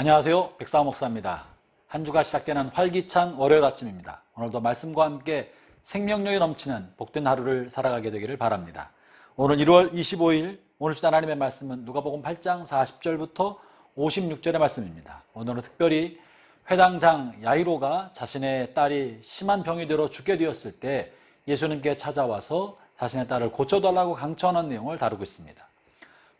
안녕하세요. 백사호 목사입니다. 한 주가 시작되는 활기찬 월요일 아침입니다. 오늘도 말씀과 함께 생명력이 넘치는 복된 하루를 살아가게 되기를 바랍니다. 오늘 1월 25일 오늘 주신 하나님의 말씀은 누가복음 8장 40절부터 56절의 말씀입니다. 오늘은 특별히 회당장 야이로가 자신의 딸이 심한 병이 들어 죽게 되었을 때 예수님께 찾아와서 자신의 딸을 고쳐달라고 강청하는 내용을 다루고 있습니다.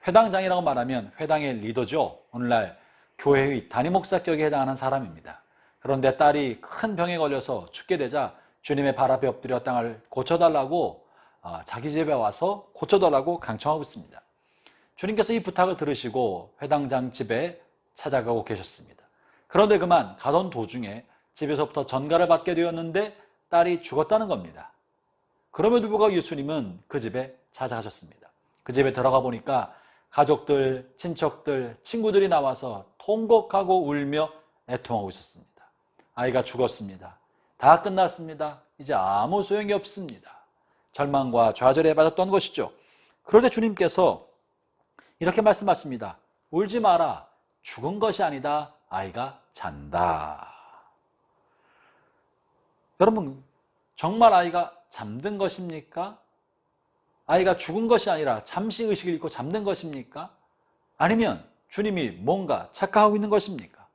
회당장이라고 말하면 회당의 리더죠. 오늘날 교회의 담임목사격에 해당하는 사람입니다. 그런데 딸이 큰 병에 걸려서 죽게 되자 주님의 발 앞에 엎드려 땅을 고쳐달라고 자기 집에 와서 고쳐달라고 강청하고 있습니다. 주님께서 이 부탁을 들으시고 회당장 집에 찾아가고 계셨습니다. 그런데 그만 가던 도중에 집에서부터 전가를 받게 되었는데 딸이 죽었다는 겁니다. 그럼에도 불구하고 예수님은 그 집에 찾아가셨습니다. 그 집에 들어가 보니까 가족들, 친척들, 친구들이 나와서 통곡하고 울며 애통하고 있었습니다. 아이가 죽었습니다. 다 끝났습니다. 이제 아무 소용이 없습니다. 절망과 좌절에 빠졌던 것이죠. 그런데 주님께서 이렇게 말씀하십니다. 울지 마라. 죽은 것이 아니다. 아이가 잔다. 여러분, 정말 아이가 잠든 것입니까? 아이가 죽은 것이 아니라 잠시 의식을 잃고 잠든 것입니까? 아니면 주님이 뭔가 착각하고 있는 것입니까?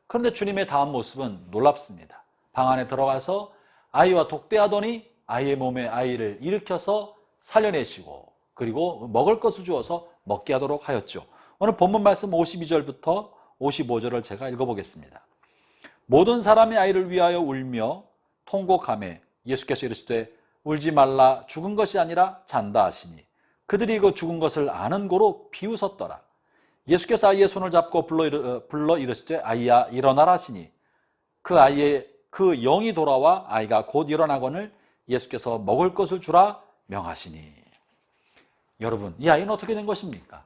그런데 주님의 다음 모습은 놀랍습니다. 방 안에 들어가서 아이와 독대하더니 아이의 몸에 아이를 일으켜서 살려내시고 그리고 먹을 것을 주어서 먹게 하도록 하였죠. 오늘 본문 말씀 52절부터 55절을 제가 읽어보겠습니다. 모든 사람이 아이를 위하여 울며 통곡하매 예수께서 이르시되 울지 말라 죽은 것이 아니라 잔다 하시니 그들이 그 죽은 것을 아는 고로 비웃었더라. 예수께서 아이의 손을 잡고 불러 이르시되 아이야 일어나라 하시니 그 아이의 그 영이 돌아와 아이가 곧 일어나거늘 예수께서 먹을 것을 주라 명하시니. 여러분, 이 아이는 어떻게 된 것입니까?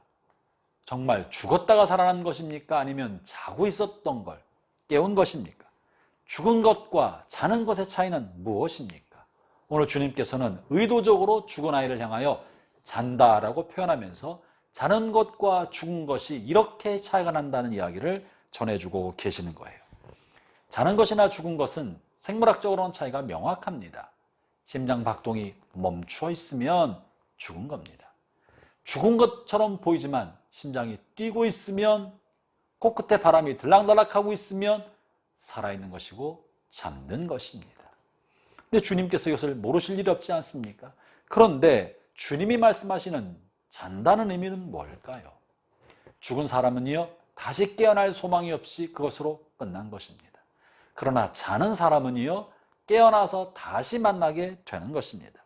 정말 죽었다가 살아난 것입니까? 아니면 자고 있었던 걸 깨운 것입니까? 죽은 것과 자는 것의 차이는 무엇입니까? 오늘 주님께서는 의도적으로 죽은 아이를 향하여 잔다라고 표현하면서 자는 것과 죽은 것이 이렇게 차이가 난다는 이야기를 전해주고 계시는 거예요. 자는 것이나 죽은 것은 생물학적으로는 차이가 명확합니다. 심장 박동이 멈춰 있으면 죽은 겁니다. 죽은 것처럼 보이지만 심장이 뛰고 있으면 코끝에 바람이 들락날락하고 있으면 살아있는 것이고 잠든 것입니다. 근데 주님께서 이것을 모르실 일이 없지 않습니까? 그런데 주님이 말씀하시는 잔다는 의미는 뭘까요? 죽은 사람은요 다시 깨어날 소망이 없이 그것으로 끝난 것입니다. 그러나 자는 사람은요 깨어나서 다시 만나게 되는 것입니다.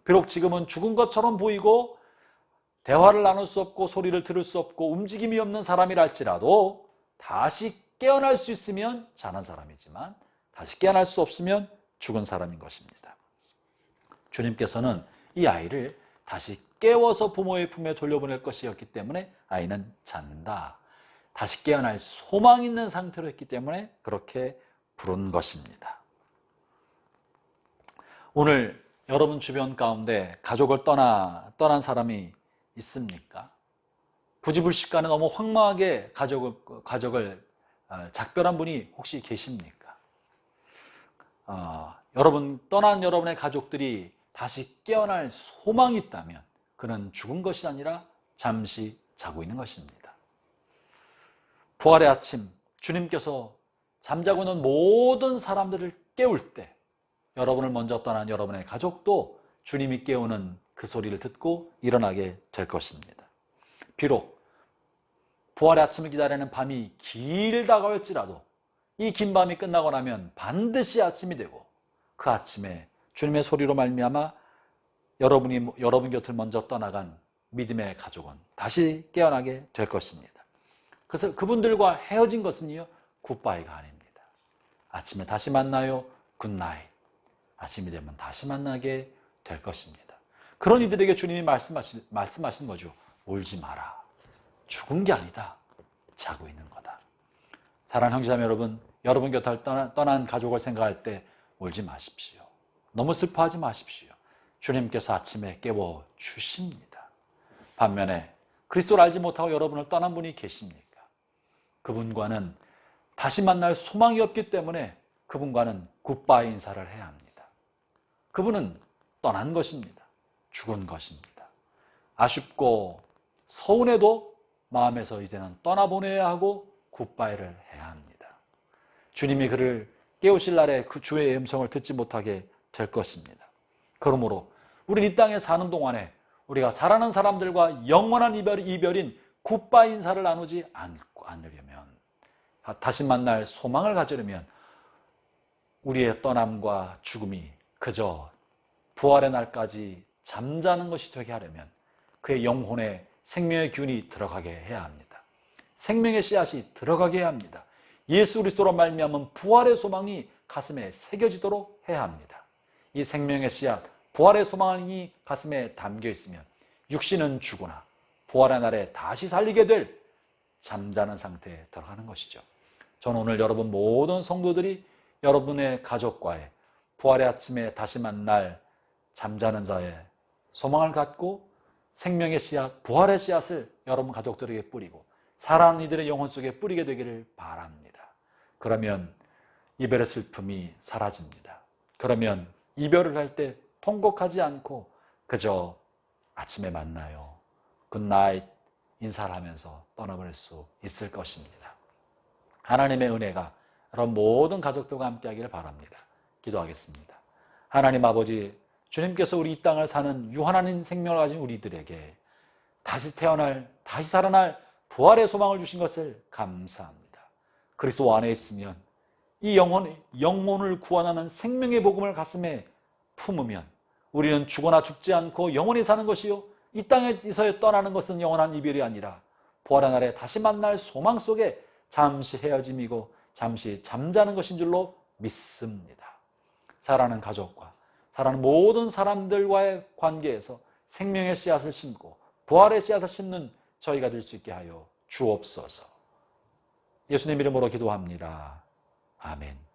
비록 지금은 죽은 것처럼 보이고 대화를 나눌 수 없고 소리를 들을 수 없고 움직임이 없는 사람이랄지라도 다시 깨어날 수 있으면 자는 사람이지만 다시 깨어날 수 없으면 죽은 사람인 것입니다. 주님께서는 이 아이를 다시 깨워서 부모의 품에 돌려보낼 것이었기 때문에 아이는 잔다. 다시 깨어날 소망 있는 상태로 했기 때문에 그렇게 부른 것입니다. 오늘 여러분 주변 가운데 가족을 떠난 사람이 있습니까? 부지불식간에 너무 황망하게 가족을 작별한 분이 혹시 계십니까? 떠난 여러분의 가족들이 다시 깨어날 소망이 있다면 그는 죽은 것이 아니라 잠시 자고 있는 것입니다. 부활의 아침 주님께서 잠자고 있는 모든 사람들을 깨울 때 여러분을 먼저 떠난 여러분의 가족도 주님이 깨우는 그 소리를 듣고 일어나게 될 것입니다. 비록 부활의 아침을 기다리는 밤이 길다고 할지라도 이 긴 밤이 끝나고 나면 반드시 아침이 되고 그 아침에 주님의 소리로 말미암아 여러분 곁을 먼저 떠나간 믿음의 가족은 다시 깨어나게 될 것입니다. 그래서 그분들과 헤어진 것은요 굿바이가 아닙니다. 아침에 다시 만나요. 굿나잇. 아침이 되면 다시 만나게 될 것입니다. 그런 이들에게 주님이 말씀하신 거죠. 울지 마라. 죽은 게 아니다. 자고 있는 거다. 사랑하는 형제자매 여러분, 여러분 곁을 떠난 가족을 생각할 때 울지 마십시오. 너무 슬퍼하지 마십시오. 주님께서 아침에 깨워주십니다. 반면에 그리스도를 알지 못하고 여러분을 떠난 분이 계십니까? 그분과는 다시 만날 소망이 없기 때문에 그분과는 굿바이 인사를 해야 합니다. 그분은 떠난 것입니다. 죽은 것입니다. 아쉽고 서운해도 마음에서 이제는 떠나보내야 하고 굿바이를 해야 합니다. 주님이 그를 깨우실 날에 그 주의 음성을 듣지 못하게 될 것입니다. 그러므로 우리 이 땅에 사는 동안에 우리가 사랑하는 사람들과 영원한 이별인 굿바이 인사를 나누지 않으려면, 다시 만날 소망을 가지려면 우리의 떠남과 죽음이 그저 부활의 날까지 잠자는 것이 되게 하려면 그의 영혼에 생명의 균이 들어가게 해야 합니다. 생명의 씨앗이 들어가게 해야 합니다. 예수 그리스도로 말미암은 부활의 소망이 가슴에 새겨지도록 해야 합니다. 이 생명의 씨앗, 부활의 소망이 가슴에 담겨 있으면 육신은 죽으나 부활의 날에 다시 살리게 될 잠자는 상태에 들어가는 것이죠. 저는 오늘 여러분 모든 성도들이 여러분의 가족과의 부활의 아침에 다시 만날 잠자는 자의 소망을 갖고 생명의 씨앗, 부활의 씨앗을 여러분 가족들에게 뿌리고 사랑하는 이들의 영혼 속에 뿌리게 되기를 바랍니다. 그러면 이별의 슬픔이 사라집니다. 그러면 이별을 할 때 통곡하지 않고 그저 아침에 만나요, 굿나잇 인사를 하면서 떠나버릴 수 있을 것입니다. 하나님의 은혜가 여러분 모든 가족들과 함께하기를 바랍니다. 기도하겠습니다. 하나님 아버지, 주님께서 우리 이 땅을 사는 유한한 생명을 가진 우리들에게 다시 태어날, 다시 살아날 부활의 소망을 주신 것을 감사합니다. 그리스도 안에 있으면 이 영혼을 구원하는 생명의 복음을 가슴에 품으면 우리는 죽거나 죽지 않고 영원히 사는 것이요, 이 땅에서 떠나는 것은 영원한 이별이 아니라 부활의 날에 다시 만날 소망 속에 잠시 헤어짐이고 잠시 잠자는 것인 줄로 믿습니다. 사랑하는 가족과 사랑하는 모든 사람들과의 관계에서 생명의 씨앗을 심고 부활의 씨앗을 심는 저희가 될 수 있게 하여 주옵소서. 예수님 이름으로 기도합니다. 아멘.